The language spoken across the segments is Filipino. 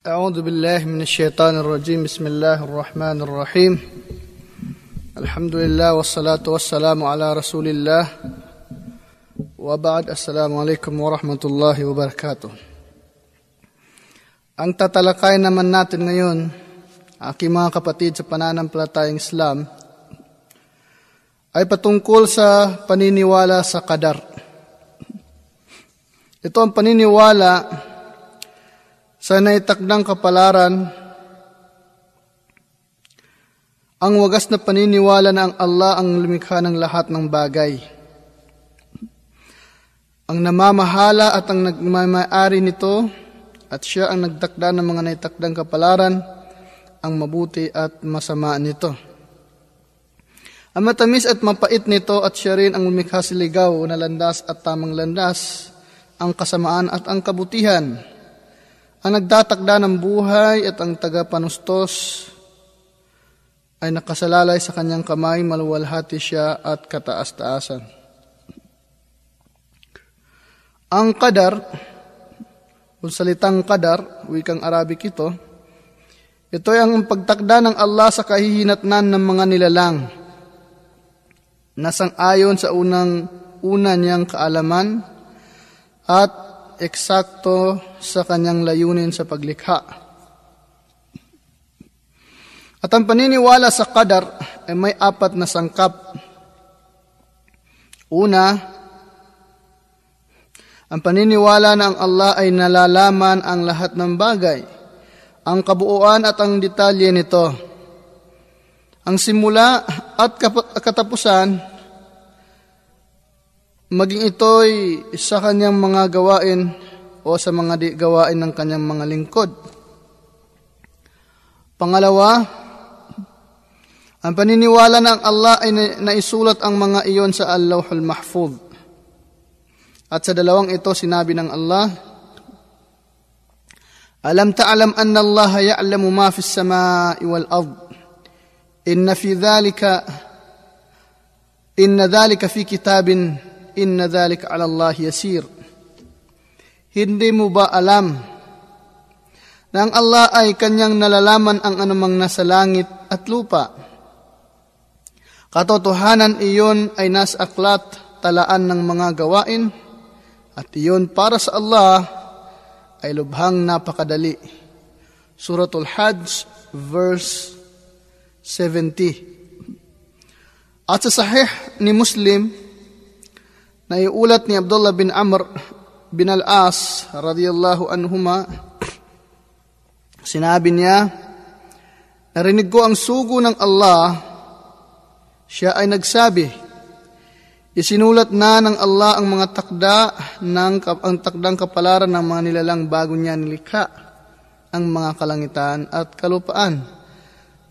أعوذ بالله من الشيطان الرجيم. بسم الله الرحمن الرحيم. الحمد لله والصلاة والسلام على رسول الله وبعد. السلام عليكم ورحمة الله وبركاته. Ang tatalakay naman natin ngayon, aking mga kapatid sa pananampalatayang Islam, ay patungkol sa paniniwala sa qadar. Ito ang paniniwala sa naitakdang kapalaran, ang wagas na paniniwala na ang Allah ang lumikha ng lahat ng bagay, ang namamahala at ang nagmamayari nito, at siya ang nagtakda ng mga naitakdang kapalaran, ang mabuti at masama nito, ang matamis at mapait nito, at siya rin ang lumikha sa ligaw na landas at tamang landas, ang kasamaan at ang kabutihan, ang nagtatakda ng buhay at ang tagapanustos ay nakasalalay sa kanyang kamay, maluwalhati siya at kataas-taasan. Ang qadar, kung salitang qadar, wikang Arabic ito ay ang pagtakda ng Allah sa kahihinatnan ng mga nilalang na sang-ayon sa una niyang kaalaman at eksakto sa kanyang layunin sa paglikha. At ang paniniwala sa qadar ay may 4 na sangkap. Una, ang paniniwala na ang Allah ay nalalaman ang lahat ng bagay, ang kabuuan at ang detalye nito, ang simula at katapusan, maging ito'y sa kanyang mga gawain o sa mga gawain ng kanyang mga lingkod. Pangalawa, ang paniniwala na ang Allah ay naisulat ang mga iyon sa Al-Lawhul Mahfuz. At sa dalawang ito, sinabi ng Allah, Alam ta'alam anna Allah ya'lamu ma fis samai wal ard. Inna dhalika fi kitabin. Inna dhalika 'ala Allah yasir. Hindi mo ba alam na ang Allah ay kanyang nalalaman ang anumang nasa langit at lupa? Katotohanan iyon ay nasa aklat, talaan ng mga gawain, at iyon para sa Allah ay lubhang napakadali. Suratul Hajj, verse 70. At sa Sahih ni Muslim, naiulat ni Abdullah bin Amr bin al-As radiyallahu anhuma, sinabi niya, narinig ko ang sugo ng Allah, siya ay nagsabi, isinulat na ng Allah ang mga takdang kapalaran ng mga nilalang bago niya nilikha ang mga kalangitan at kalupaan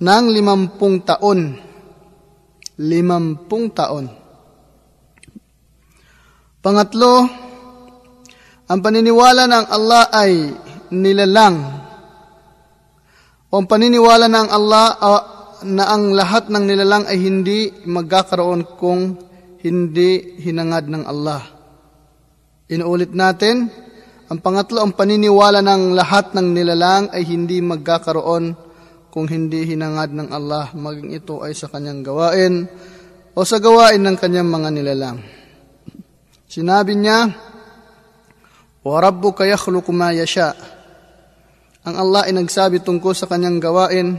ng 50 taon. 50 taon. Pangatlo, ang paniniwala na ang Allah ay nilalang, o ang paniniwala na ang Allah na ang lahat ng nilalang ay hindi magkakaroon kung hindi hinangad ng Allah. Inuulit natin, ang pangatlo, ang paniniwala ng lahat ng nilalang ay hindi magkakaroon kung hindi hinangad ng Allah, maging ito ay sa kanyang gawain o sa gawain ng kanyang mga nilalang. Sinabi niya, wa rabbuka yakhluqu ma yasha. Ang Allah ay nagsabi tungkol sa kanyang gawain,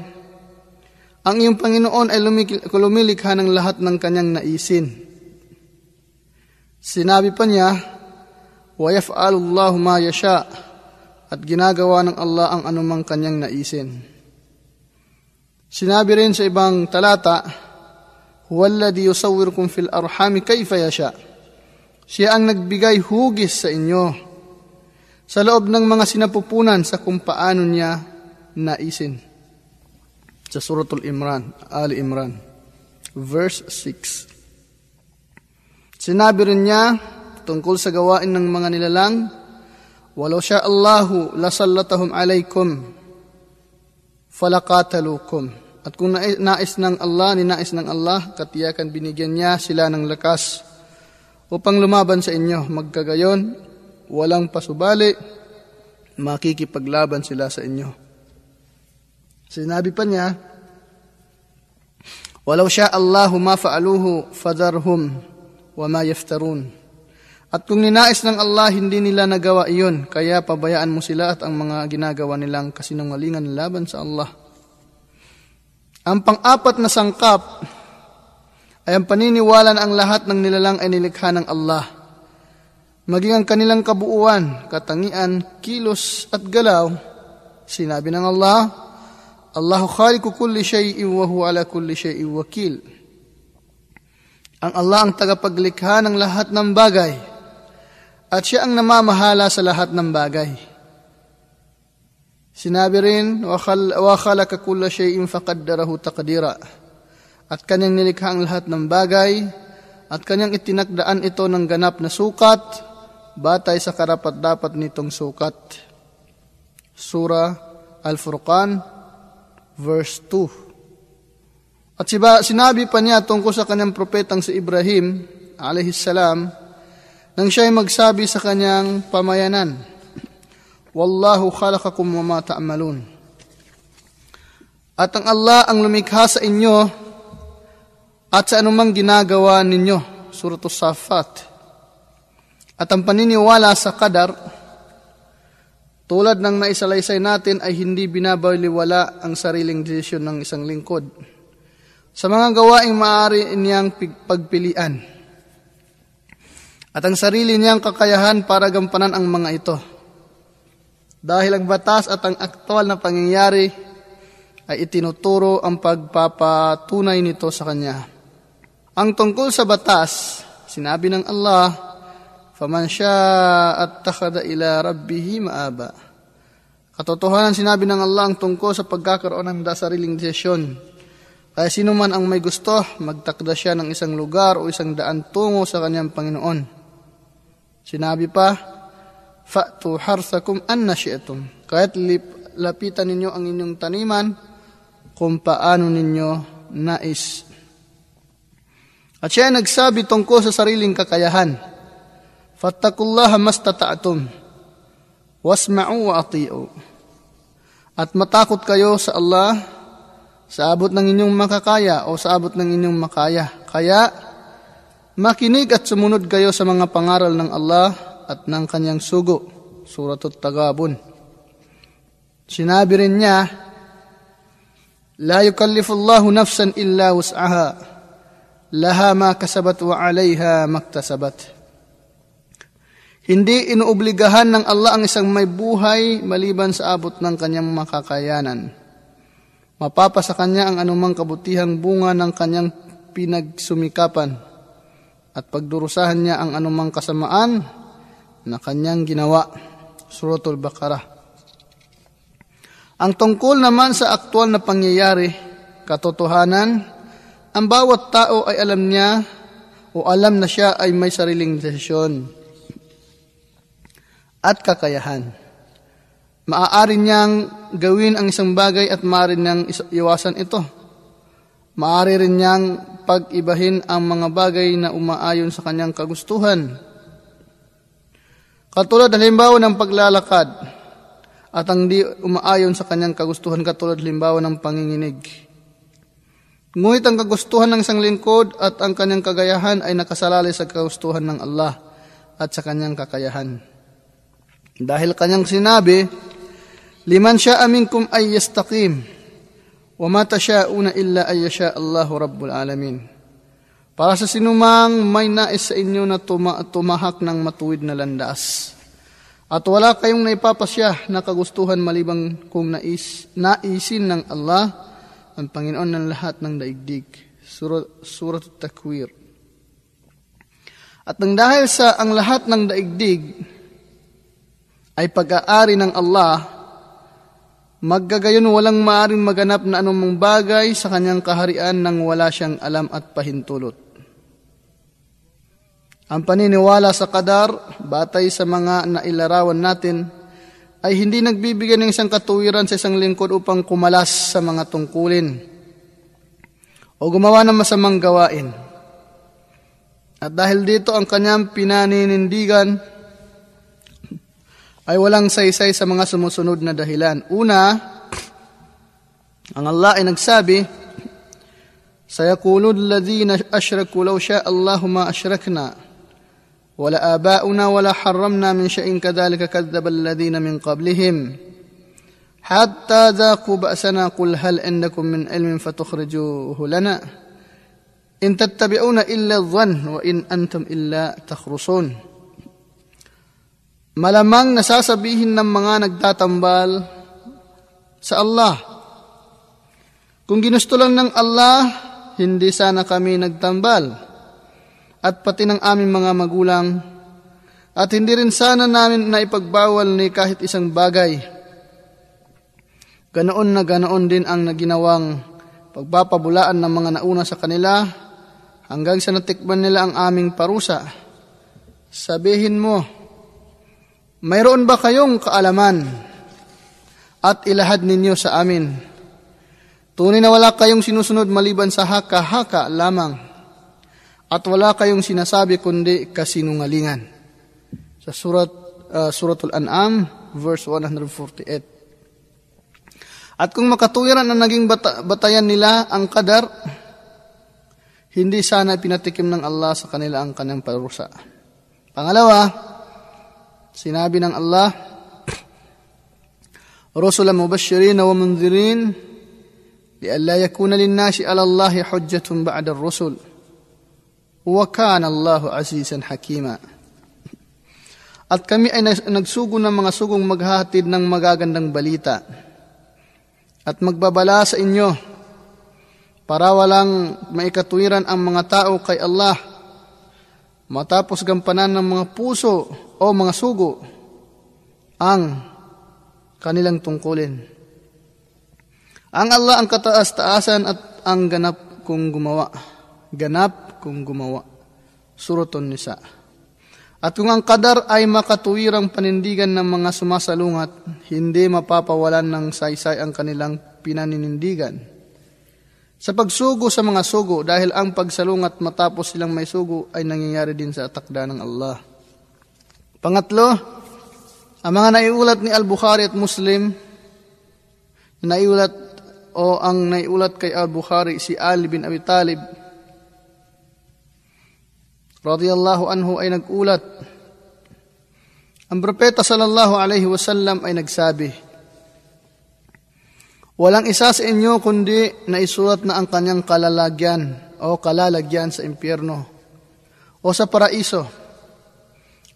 ang iyong Panginoon ay lumilikha ng lahat ng kanyang naisin. Sinabi pa niya, wa yaf'alu Allahu ma yasha, at ginagawa ng Allah ang anumang kanyang naisin. Sinabi rin sa ibang talata, huwalladhi yusawwirukum fil arhami kayfa yasha. Siya ang nagbigay hugis sa inyo sa loob ng mga sinapupunan sa kung paano niya naisin. Sa Suratul Imran, Ali Imran, verse 6. Sinabi rin niya tungkol sa gawain ng mga nilalang, walau sya Allahu lasallatahum alaykum falaqatalukum. At kung ninais ng Allah, katiyakan binigyan niya sila ng lakas upang lumaban sa inyo. Magkagayon, walang pasubali, makikipaglaban sila sa inyo. Sinabi pa niya, "Walau sya Allahu ma fa'aluhu fadharhum wa ma yaftarun." At kung ninais ng Allah, hindi nila nagawa iyon, kaya pabayaan mo sila at ang mga ginagawa nilang kasinungalingan laban sa Allah. Ang pang-apat na sangkap ay ang paniniwala na ang lahat ng nilalang ay nilikha ng Allah. Maging ang kanilang kabuuan, katangian, kilos at galaw. Sinabi ng Allah, "Allahu khaliqu kulli shay'in wa huwa ala kulli shay'in wakil." Ang Allah ang tagapaglikha ng lahat ng bagay at siya ang namamahala sa lahat ng bagay. Sinabi rin, "Wa khalaqa kulla shay'in faqaddarahu taqdira." At kanyang nilikha ang lahat ng bagay at kanyang itinakdaan ito ng ganap na sukat batay sa karapat-dapat nitong sukat. Surah Al-Furqan, verse 2. At sinabi pa niya tungkol sa kanyang propetang si Ibrahim, alayhissalam, nang siya'y magsabi sa kanyang pamayanan, "Wallahu khalaqakum wa ma ta'malun." At ang Allah ang lumikha sa inyo at sa anumang ginagawa ninyo. Surah As-Saffat. At ang paniniwala sa qadar, tulad ng naisalaysay natin, ay hindi binabaliwala ang sariling desisyon ng isang lingkod sa mga gawaing maaari niyang pagpilian at ang sarili niyang kakayahan para gampanan ang mga ito. Dahil ang batas at ang aktwal na pangyayari ay itinuturo ang pagpapatunay nito sa kanya. Ang tungkol sa batas, sinabi ng Allah, "Faman syaa'a attakhadha ila rabbih ma'aba." Katotohanan, sinabi ng Allah ang tungkol sa pagkakaroon ng sariling desisyon. Kaya sino man ang may gusto, magtakda siya ng isang lugar o isang daan tungo sa kanyang Panginoon. Sinabi pa, "Fa'tu harsakum anna syi'tum." Kaya't lapitan ninyo ang inyong taniman kung paano ninyo nais. At siya nagsabi tungkol sa sariling kakayahan, "Fattakullaha mastata'tum, wasma'u wa ati'u." At matakot kayo sa Allah sa abot ng inyong makakaya o sa abot ng inyong makaya. Kaya, makinig at sumunod kayo sa mga pangaral ng Allah at ng kanyang sugo. Surah At-Taghabun. Sinabi rin niya, "La yukallifullahu nafsan illa wus'aha, laha ma kasabat wa 'alayha maktasabat." Hindi inuobligahan ng Allah ang isang may buhay maliban sa abot ng kanyang makakayanan. Mapapasa kanya ang anumang kabutihang bunga ng kanyang pinagsumikapan at pagdurusahan niya ang anumang kasamaan na kanyang ginawa. Suratul Baqarah. Ang tungkol naman sa aktwal na pangyayari, katotohanan, ang bawat tao ay alam niya o alam na siya ay may sariling desisyon at kakayahan. Maaari niyang gawin ang isang bagay at maaari niyang iwasan ito. Maaari rin niyang pag-ibahin ang mga bagay na umaayon sa kanyang kagustuhan. Katulad halimbawa ng paglalakad at ang di umaayon sa kanyang kagustuhan, katulad halimbawa ng panginginig. Ngunit ang kagustuhan ng isang lingkod at ang kanyang kagayahan ay nakasalalay sa kagustuhan ng Allah at sa kanyang kakayahan. Dahil kanyang sinabi, "Liman syaa'a minkum ay yastaqim, wa ma tasyaa'una illa ay yasha' Allahu Rabbul Alamin." Para sa sinumang may nais sa inyo na tumahak ng matuwid na landas. At wala kayong naipapasya na kagustuhan malibang kung naisin ng Allah, ang Panginoon ng lahat ng daigdig. Surah At-Takwir. At nang dahil sa ang lahat ng daigdig ay pag-aari ng Allah, maggagayon walang maaring maganap na anumang bagay sa kanyang kaharian nang wala siyang alam at pahintulot. Ang paniniwala sa qadar, batay sa mga nailarawan natin, ay hindi nagbibigay ng isang katuwiran sa isang lingkod upang kumalas sa mga tungkulin o gumawa ng masamang gawain. At dahil dito ang kanyang pinaninindigan ay walang saysay sa mga sumusunod na dahilan. Una, Ang Allah ay nagsabi, "Sayaqulu alladhina ashraku law sha'a Allahu ma ashrakna wala aba'una wala harramna min shay'in kadhalika kadzdzaba alladhina min qablihim hatta dhaqu ba'sana qul hal indakum min ilmin fatukhrijuhu lana in tattabi'una illa adh-dhann wa in antum illa takhrusun." Malamang nasasabihin ng mga nagtatambal sa Allah, kung ginusto lang ng Allah, hindi sana kami nagtambal, at pati ng aming mga magulang, at hindi rin sana namin na ipagbawal ni kahit isang bagay. Ganoon na ganoon din ang naginawang pagpapabulaan ng mga nauna sa kanila, hanggang sa natikman nila ang aming parusa. Sabihin mo, mayroon ba kayong kaalaman at ilahad ninyo sa amin? Tunay na wala kayong sinusunod maliban sa haka-haka lamang, at wala kayong sinasabi kundi kasinungalingan. Sa Suratul An'am, verse 148. At kung makatuwiran ang naging batayan nila ang qadar, hindi sana pinatikim ng Allah sa kanila ang kanyang parusa. Pangalawa, sinabi ng Allah, "Rusulan mubashirin wa mundhirin li'alla yakuna lin-nasi 'ala Allahi hujjatun ba'da ar-rusul wa kana Allahu 'azizan hakima." At kami ay nagsugo ng mga sugong maghahatid ng magagandang balita at magbabala sa inyo para walang maikatuwiran ang mga tao kay Allah matapos gampanan ng mga puso o mga sugo ang kanilang tungkulin. Ang Allah ang kataas-taasan at ang ganap kung gumawa. Ganap kung gumawa. Suratun Nisa. At kung ang qadar ay makatuwirang panindigan ng mga sumasalungat, hindi mapapawalan ng saysay ang kanilang pinaninindigan sa pagsugo sa mga sugo, dahil ang pagsalungat matapos silang may sugo ay nangyayari din sa takda ng Allah. Pangatlo, ang mga naiulat ni Al-Bukhari at Muslim, ang naiulat kay Al-Bukhari si Ali bin Abi Talib radiyallahu anhu ay nagulat. Ang propeta sallallahu alaihi wasallam ay nagsabi, "Walang isa sa inyo kundi naisulat na ang kanyang kalalagyan sa impyerno o sa paraiso.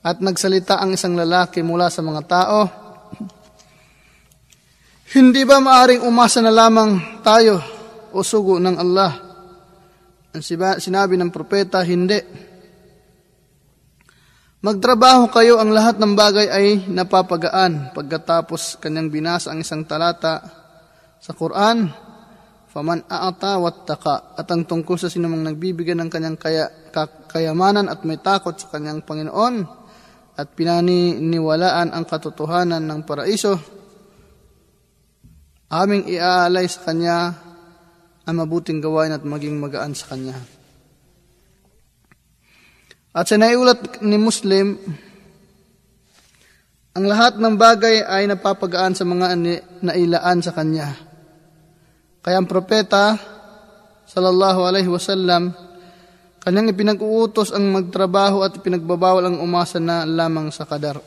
At nagsalita ang isang lalaki mula sa mga tao, hindi ba maaring umasa na lamang tayo o sugo ng Allah?" Ang sinabi ng propeta, "Hindi. Magtrabaho kayo, ang lahat ng bagay ay napapagaan." Pagkatapos kanyang binasa ang isang talata sa Quran, "Faman a'ata wattaqa," at ang tungkol sa sinumang nagbibigay ng kanyang kayamanan at may takot sa kanyang Panginoon at pinaniniwalaan ang katotohanan ng paraiso, aming iaalay sa kanya ang mabuting gawain at maging magaan sa kanya. At sa naiulat ni Muslim, ang lahat ng bagay ay napapagaan sa mga nailaan sa kanya. Kaya ang propeta sallallahu alaihi wasallam, kanyang ipinag-uutos ang magtrabaho at ipinagbabawal ang umasa na lamang sa qadar.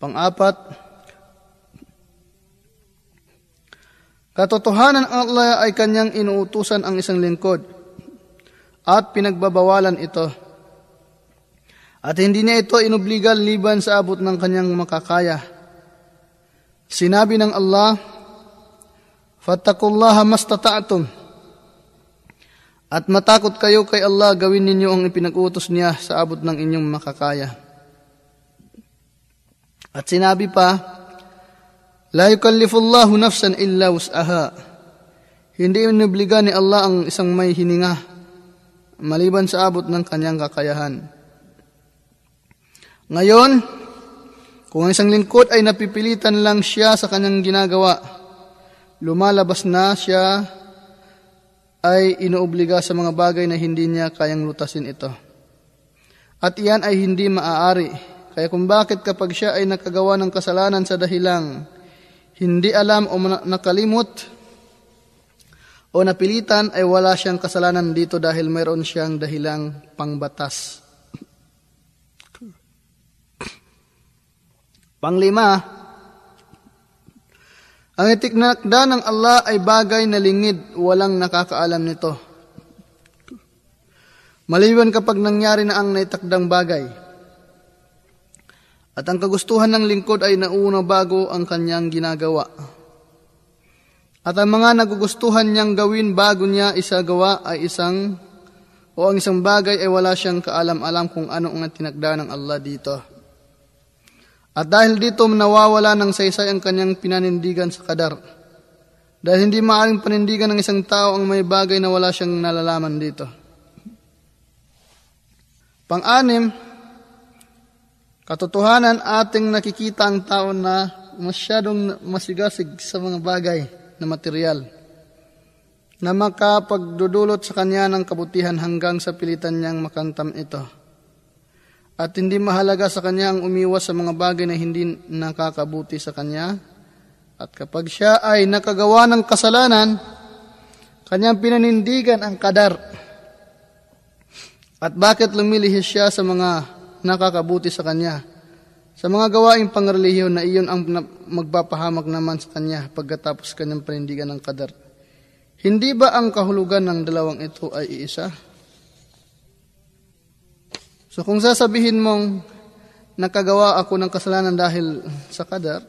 Pang-apat, katotohanan ng Allah ay kanyang inuutusan ang isang lingkod at pinagbabawalan ito. At hindi niya ito inobligal liban sa abot ng kanyang makakaya. Sinabi ng Allah, "Fattaqullaha mastata'tum." At matakot kayo kay Allah, gawin ninyo ang ipinag-utos niya sa abot ng inyong makakaya. At sinabi pa, "La yukallifullahu nafsan illa wus'aha." Hindi inobliga ni Allah ang isang may hininga maliban sa abot ng kanyang kakayahan. Ngayon, kung ang isang lingkod ay napipilitan lang siya sa kanyang ginagawa, lumalabas na siya ay inuobliga sa mga bagay na hindi niya kayang lutasin ito. At iyan ay hindi maaari. Kaya kung bakit kapag siya ay nakagawa ng kasalanan sa dahilang hindi alam o nakalimot o napilitan, ay wala siyang kasalanan dito dahil mayroon siyang dahilang pangbatas. Panglima, ang itinakda ng Allah ay bagay na lingid, walang nakakaalam nito. Maliban kapag nangyari na ang naitakdang bagay. At ang kagustuhan ng lingkod ay nauna bago ang kanyang ginagawa. At ang mga nagugustuhan niyang gawin bago niya isagawa ay ang isang bagay ay wala siyang kaalam-alam kung ano ang tinakda ng Allah dito. At dahil dito nawawala ng saysay ang kanyang pinanindigan sa qadar. Dahil hindi maaaring panindigan ng isang tao ang may bagay na wala siyang nalalaman dito. Pang-anim, katotohanan ating nakikita ang tao na masyadong masigasig sa mga bagay na material na makapagdudulot sa kanya ng kabutihan hanggang sa pilitan niyang makantam ito. At hindi mahalaga sa kanya ang umiwas sa mga bagay na hindi nakakabuti sa kanya. At kapag siya ay nakagawa ng kasalanan, kanyang pinanindigan ang qadar. At bakit lumilihis siya sa mga nakakabuti sa kanya? Sa mga gawaing pangrelihiyon na iyon ang magpapahamak naman sa kanya pagkatapos kanyang panindigan ng qadar. Hindi ba ang kahulugan ng dalawang ito ay iisa? So kung sasabihin mong nakagawa ako ng kasalanan dahil sa qadar,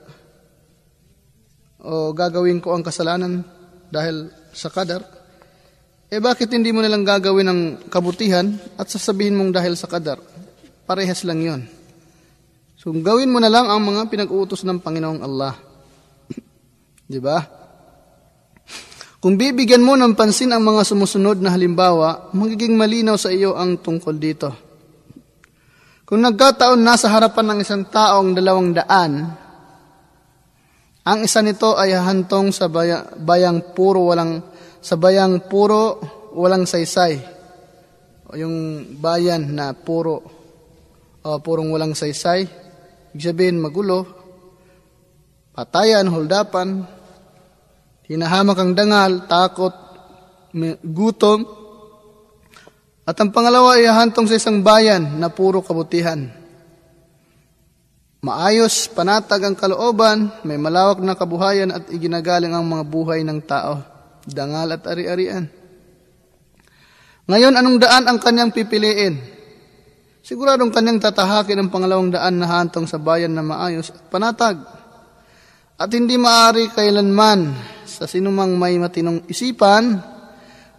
o gagawin ko ang kasalanan dahil sa qadar, bakit hindi mo nalang gagawin ng kabutihan at sasabihin mong dahil sa qadar? Parehas lang yon. So gawin mo na lang ang mga pinag-uutos ng Panginoong Allah. Di ba? Kung bibigyan mo ng pansin ang mga sumusunod na halimbawa, magiging malinaw sa iyo ang tungkol dito. Kung nagkataon nasa harapan ng isang tao ang 200, ang isa nito ay hahantong sa bayang puro walang saysay. O yung bayan na purong walang saysay, ibig sabihin magulo, patayan, holdapan, hinahamak ang dangal, takot, gutom. At ang pangalawa ay hahantong sa isang bayan na puro kabutihan. Maayos, panatag ang kalooban, may malawak na kabuhayan at iginagaling ang mga buhay ng tao, dangal at ari-arian. Ngayon, anong daan ang kanyang pipiliin? Siguradong kanyang tatahakin ang pangalawang daan na hahantong sa bayan na maayos at panatag. At hindi maaari kailanman sa sinumang may matinong isipan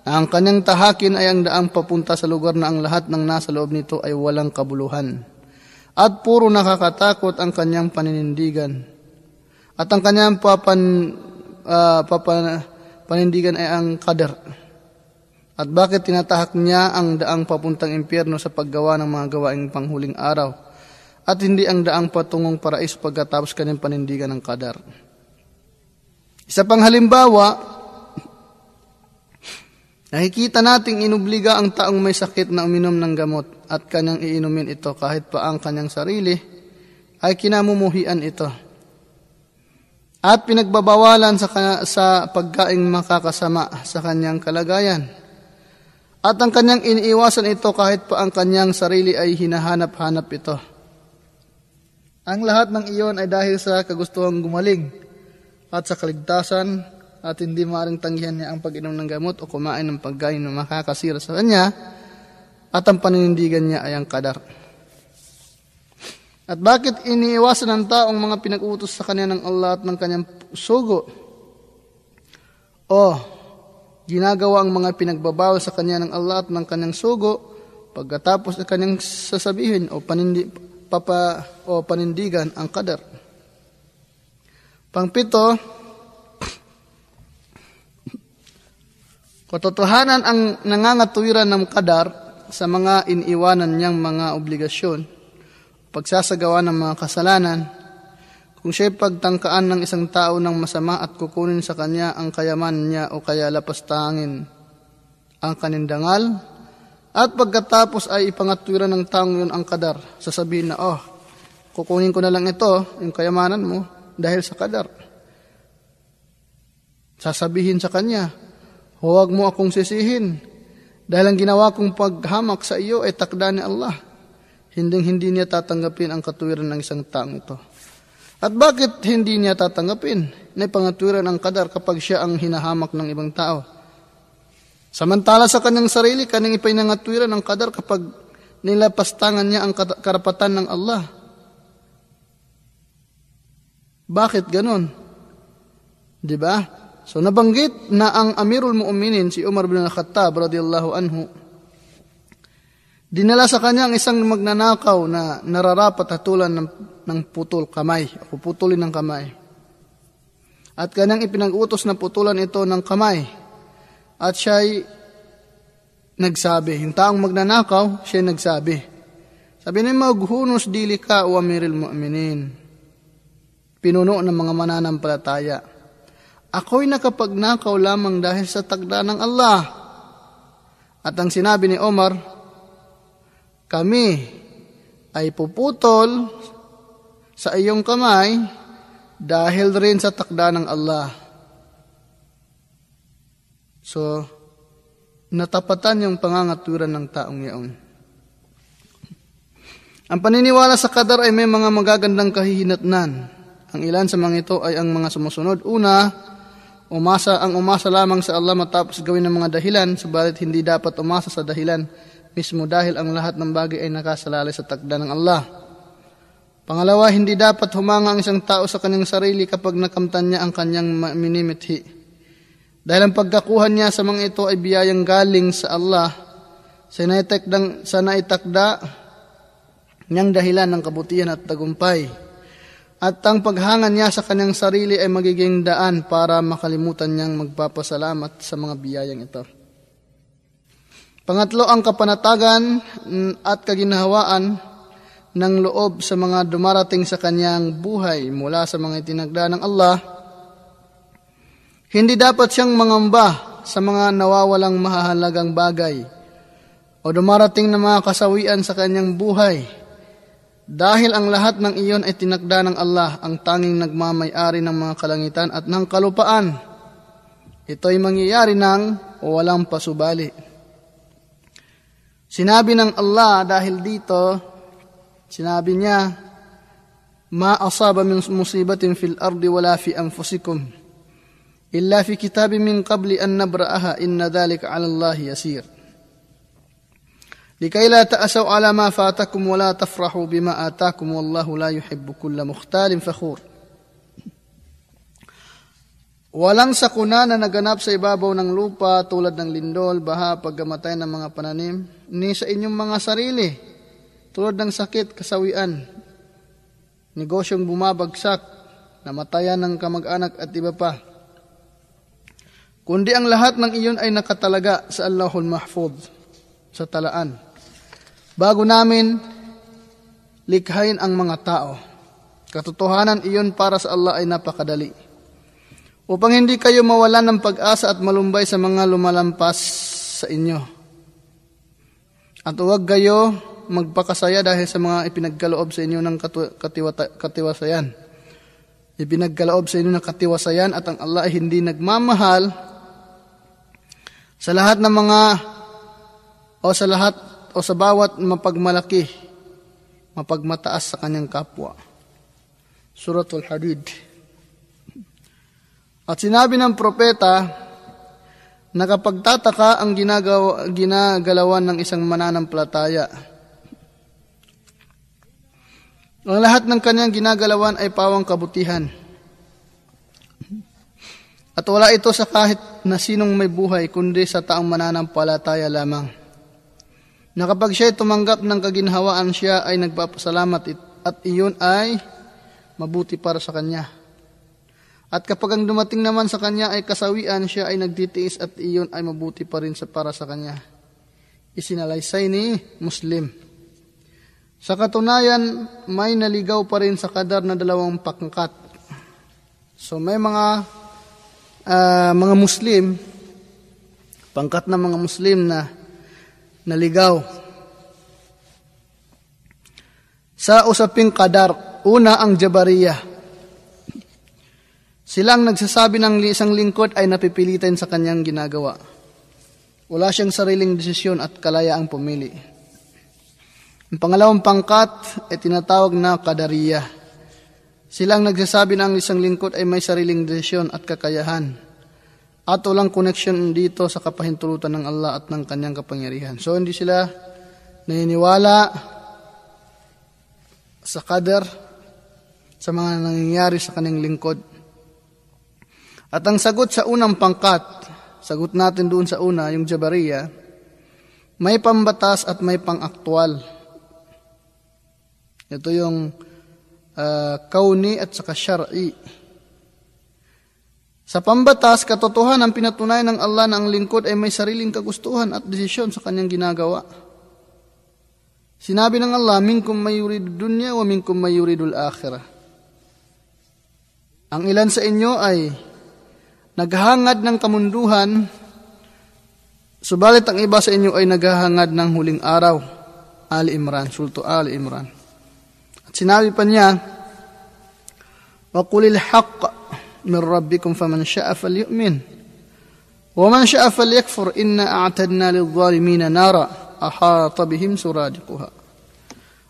na ang kanyang tahakin ay ang daang papunta sa lugar na ang lahat ng nasa loob nito ay walang kabuluhan. At puro nakakatakot ang kanyang paninindigan. At ang kanyang panindigan ay ang qadar. At bakit tinatahak niya ang daang papuntang impyerno sa paggawa ng mga gawaing panghuling araw at hindi ang daang patungong paraiso pagkatapos kanyang panindigan ng qadar? Isa pang halimbawa, nakikita nating inubliga ang taong may sakit na uminom ng gamot at kanyang iinumin ito kahit pa ang kanyang sarili ay kinamumuhian ito. At pinagbabawalan sa pagkaing makakasama sa kanyang kalagayan. At ang kanyang iniiwasan ito kahit pa ang kanyang sarili ay hinahanap-hanap ito. Ang lahat ng iyon ay dahil sa kagustuhang gumaling at sa kaligtasan at hindi maaaring tanggihan niya ang pag-inom ng gamot o kumain ng pagkain na makakasira sa kanya at ang paninindigan niya ay ang qadar. At bakit iniiwasan ng taong mga pinag-utos sa kanya ng Allah at ng kanyang sugo? O ginagawa ang mga pinagbabawal sa kanya ng Allah at ng kanyang sugo pagkatapos ay kanyang sasabihin o panindigan ang qadar. Pangpito, katotohanan ang nangangatuwiran ng qadar sa mga iniiwanan niyang mga obligasyon, pagsasagawa ng mga kasalanan, kung siya'y pagtangkaan ng isang tao ng masama at kukunin sa kanya ang kayamanan niya o kaya lapastangin ang kanindangal, at pagkatapos ay ipangatwiran ng taong yun ang qadar, sasabihin na, kukunin ko na lang ito, yung kayamanan mo, dahil sa qadar. sasabihin sa kanya, huwag mo akong sisihin dahil ang ginawa kong paghamak sa iyo ay takda ni Allah. Hindi niya tatanggapin ang katuwiran ng isang taong ito. At bakit hindi niya tatanggapin na ipangatuwiran ang qadar kapag siya ang hinahamak ng ibang tao? Samantala sa kanyang sarili, kanyang ipinangatwiran ang qadar kapag nilapastangan niya ang karapatan ng Allah. Bakit ganon? Diba? So nabanggit na ang Amirul Mu'minin, si Umar bin Al-Khattab radiyallahu anhu, dinala sa kanya ang isang magnanakaw na nararapat hatulan ng putol kamay, o putulin ng kamay. At kanyang ipinag-utos na putulan ito ng kamay. At siya'y nagsabi, yung taong magnanakaw, siya'y nagsabi. Sabi niya, maghunos dili ka o Amirul Mu'minin, pinuno ng mga mananampalataya. Ako'y nakapagnakaw lamang dahil sa takda ng Allah. At ang sinabi ni Omar, kami ay puputol sa iyong kamay dahil rin sa takda ng Allah. So, natapatan yung pangangatwiran ng taong yaon. Ang paniniwala sa qadar ay may mga magagandang kahihinatnan. Ang ilan sa mga ito ay ang mga sumusunod. Una, umasa lamang sa Allah matapos gawin ng mga dahilan, subalit hindi dapat umasa sa dahilan mismo dahil ang lahat ng bagay ay nakasalalay sa takda ng Allah. Pangalawa, hindi dapat humanga ang isang tao sa kanyang sarili kapag nakamtan niya ang kanyang minimithi. Dahil ang pagkakuha niya sa mga ito ay biyayang galing sa Allah sa naitakda niyang dahilan ng kabutihan at tagumpay. At ang paghanga niya sa kanyang sarili ay magiging daan para makalimutan niyang magpapasalamat sa mga biyayang ito. Pangatlo, ang kapanatagan at kaginhawaan ng loob sa mga dumarating sa kanyang buhay mula sa mga itinagda ng Allah. Hindi dapat siyang mangamba sa mga nawawalang mahahalagang bagay o dumarating na mga kasawian sa kanyang buhay. Dahil ang lahat ng iyon ay tinakda ng Allah, ang tanging nagmamay-ari ng mga kalangitan at ng kalupaan. Ito ay mangyayari ng walang pasubali. Sinabi ng Allah dahil dito, sinabi niya, ma asaba min musibatin fil ardi wala fi anfusikum illa fi kitabin min qabli an nabra'aha inna dhalika 'ala Allah yasir. Likay la ta'asaw 'ala ma fatakum wa la tafrahu bima atakum wallahu la yuhibbu kulla mukhtalin fakhur. Walang sakuna na naganap sa ibabaw ng lupa tulad ng lindol, baha, pagkamatay ng mga pananim, ni sa inyong mga sarili, tulad ng sakit, kasawian, negosyong bumabagsak, namatayan ng kamag-anak at iba pa. Kundi ang lahat ng iyon ay nakatalaga sa Allahul Mahfuz, sa talaan. Bago namin likhain ang mga tao, katotohanan iyon para sa Allah ay napakadali. Upang hindi kayo mawalan ng pag-asa at malumbay sa mga lumalampas sa inyo. At huwag kayo magpakasaya dahil sa mga ipinagkaloob sa inyo ng katiwasayan. Ipinagkaloob sa inyo ng katiwasayan at ang Allah ay hindi nagmamahal sa lahat ng mga o sa bawat mapagmalaki, mapagmataas sa kanyang kapwa. Suratul Hadid. At sinabi ng propeta na kapag tataka ang ginagalawan ng isang mananampalataya, ang lahat ng kanyang ginagalawan ay pawang kabutihan. At wala ito sa kahit na sinong may buhay, kundi sa taong mananampalataya lamang. Na kapag siya tumanggap ng kaginhawaan, siya ay nagpapasalamat at iyon ay mabuti para sa kanya. At kapag ang dumating naman sa kanya ay kasawian, siya ay nagtitiis at iyon ay mabuti pa rin para sa kanya. Isinalaysay ni Muslim. Sa katunayan, may naligaw pa rin sa qadar na 2 pangkat. So may mga Muslim, pangkat na mga Muslim na naligaw. Sa usaping qadar, una ang Jabariyah. Silang nagsasabi ng isang lingkod ay napipilitan sa kanyang ginagawa. Wala siyang sariling desisyon at kalayaang pumili. Ang pangalawang pangkat ay tinatawag na Qadariyah. Silang nagsasabi na ang isang lingkod ay may sariling desisyon at kakayahan at walang koneksyon dito sa kapahintulutan ng Allah at ng kanyang kapangyarihan. So hindi sila naniniwala sa qadar, sa mga nangyayari sa kanyang lingkod. At ang sagot sa unang pangkat, sagot natin doon sa una, yung Jabariyah, may pambatas at may pang-aktwal. Ito yung kauni at saka syar'i. Sa pambatas, katotohanan ang pinatunayan ng Allah na ang lingkod ay may sariling kagustuhan at desisyon sa kanyang ginagawa. Sinabi ng Allah, minkum may yuridu dunya wa minkum may yuridul akhirah. Ang ilan sa inyo ay naghahangad ng kamunduhan, subalit ang iba sa inyo ay naghahangad ng huling araw. Ali Imran, Sulto Ali Imran. At sinabi pa niya, وَقُلِ الْحَقَّ مِنْ رَبِّكُمْ فَمَنْ شَاءَ فَلْيُؤْمِنْ وَمَنْ شَاءَ فَلْيَكْفُرْ إِنَّا أَعْتَدْنَا لِلظَّالِمِينَ نَارًا أَحَاطَ بِهِمْ سُرَادِقُهَا.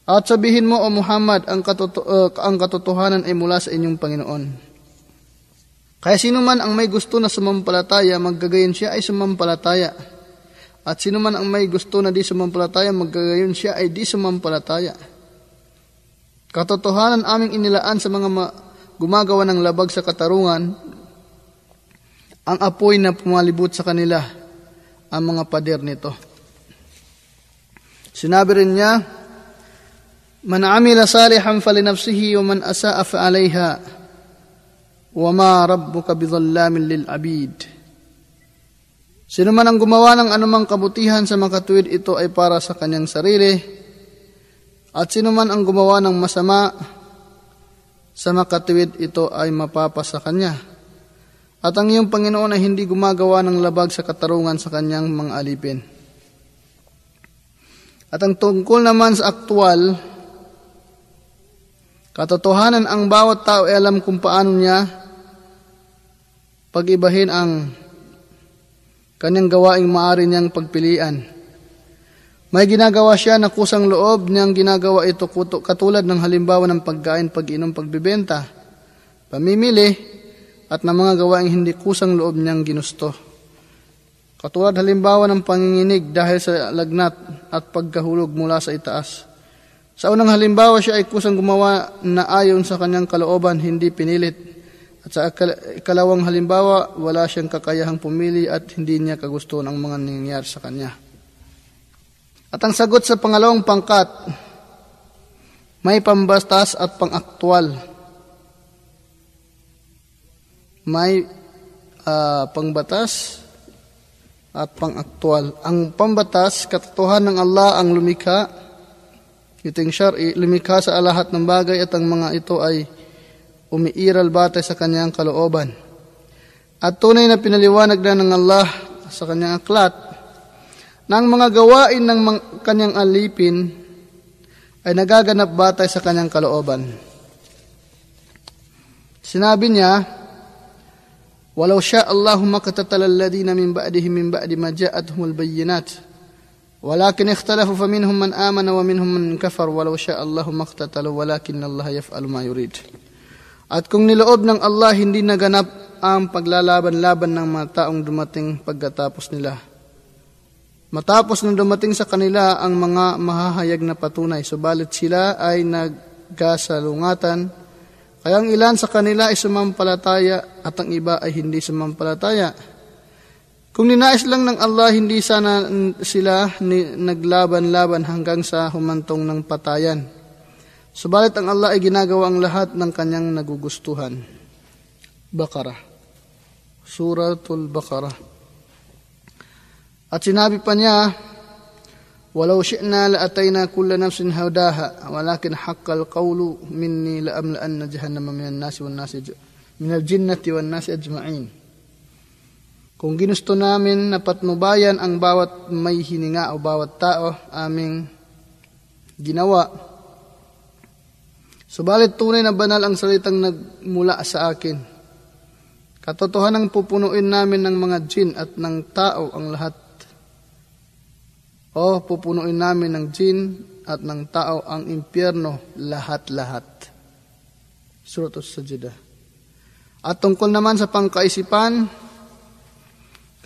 At sabihin mo, O Muhammad, ang katotohanan ay mula sa inyong Panginoon. Kaya sino man ang may gusto na sumampalataya, maggagayon siya ay sumampalataya. At sino man ang may gusto na di sumampalataya, maggagayon siya ay di sumampalataya. Katotohanan aming inilaan sa mga gumagawa ng labag sa katarungan, ang apoy na pumalibot sa kanila, ang mga pader nito. Sinabi rin niya, Man amila salihan falinafsihi wa man asa'a fa'alayha wa ma rabbuka bidhallamin lil abid. Sino man ang gumawa ng anumang kabutihan sa makatuwid, ito ay para sa kanyang sarili, at sino man ang gumawa ng masama sa makatuwid, ito ay mapapa sa kanya. At ang iyong Panginoon ay hindi gumagawa ng labag sa katarungan sa kanyang mga alipin. At ang tungkol naman sa aktwal, katotohanan ang bawat tao ay alam kung paano niya pag-ibahin ang kanyang gawaing maaari niyang pagpilian. May ginagawa siya na kusang loob niyang ginagawa ito katulad ng halimbawa ng pagkain, pag-inom, pagbibenta, pamimili, at ng mga gawaing hindi kusang loob niyang ginusto. Katulad halimbawa ng panginginig dahil sa lagnat at pagkahulog mula sa itaas. Sa unang halimbawa, siya ay kusang gumawa na ayon sa kanyang kalooban, hindi pinilit. At sa ikalawang halimbawa, wala siyang kakayahang pumili at hindi niya kagustuhan ang mga nangyayari sa kanya. At ang sagot sa pangalawang pangkat, may pambastas at pang-aktwal. May pangbatas at pang-aktwal. Ang pambatas, katotohanan ng Allah ang lumikha, ito yung syar'i, lumikha sa lahat ng bagay at ang mga ito ay umiiral batay sa kanyang kalooban. At tunay na pinaliwanag na ng Allah sa kanyang aklat na ang mga gawain ng kanyang alipin ay nagaganap batay sa kanyang kalooban. Sinabi niya, Walau sya Allahu maqtatala alladhina min ba'dihim min ba'di ma ja'atuhumul bayyinat walakin ikhtalafu faminhum man amana wa minhum man kafar walau sya Allahu maqtatalu walakin Allah yaf'alu ma yurid. At kung niloob ng Allah, hindi naganap ang paglalaban-laban ng mga taong dumating pagkatapos nila. Matapos nang dumating sa kanila ang mga mahahayag na patunay, subalit sila ay nagkasalungatan. Kaya ang ilan sa kanila ay sumampalataya at ang iba ay hindi sumampalataya. Kung ninais lang ng Allah, hindi sana sila naglaban-laban hanggang sa humantong ng patayan. Subalit ang Allah ay ginagawa ang lahat ng kanyang nagugustuhan. Baqarah, Suratul Baqarah. At sinabi pa niya, Walau syi'na la'atayna kulla nafsin hudaha walakin haqqal qawlu minni la'amla'anna jahannama minal jinnati wan nasi ajma'in. Kung ginusto namin na patnubayan ang bawat may hininga o bawat tao, aming ginawa. Subalit tunay na banal ang salitang nagmula sa akin. Katotohanan pupunuin namin ng mga jin at ng tao ang lahat. O pupunuin namin ng jin at ng tao ang impyerno lahat-lahat. Surat As-Sajdah. At tungkol naman sa pangkaisipan,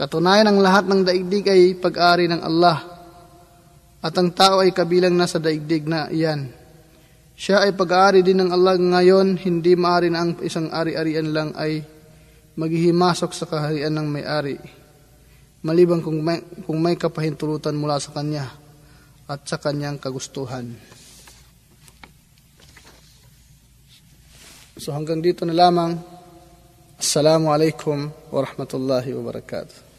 katunayan ang lahat ng daigdig ay pag-ari ng Allah at ang tao ay kabilang na sa daigdig na iyan. Siya ay pag-aari din ng Allah ngayon, hindi maaari na ang isang ari-arian lang ay maghihimasok sa kaharian ng may-ari, maliban kung may kapahintulutan mula sa kanya at sa kanyang kagustuhan. So hanggang dito na lamang. Assalamu alaikum warahmatullahi wabarakatuh.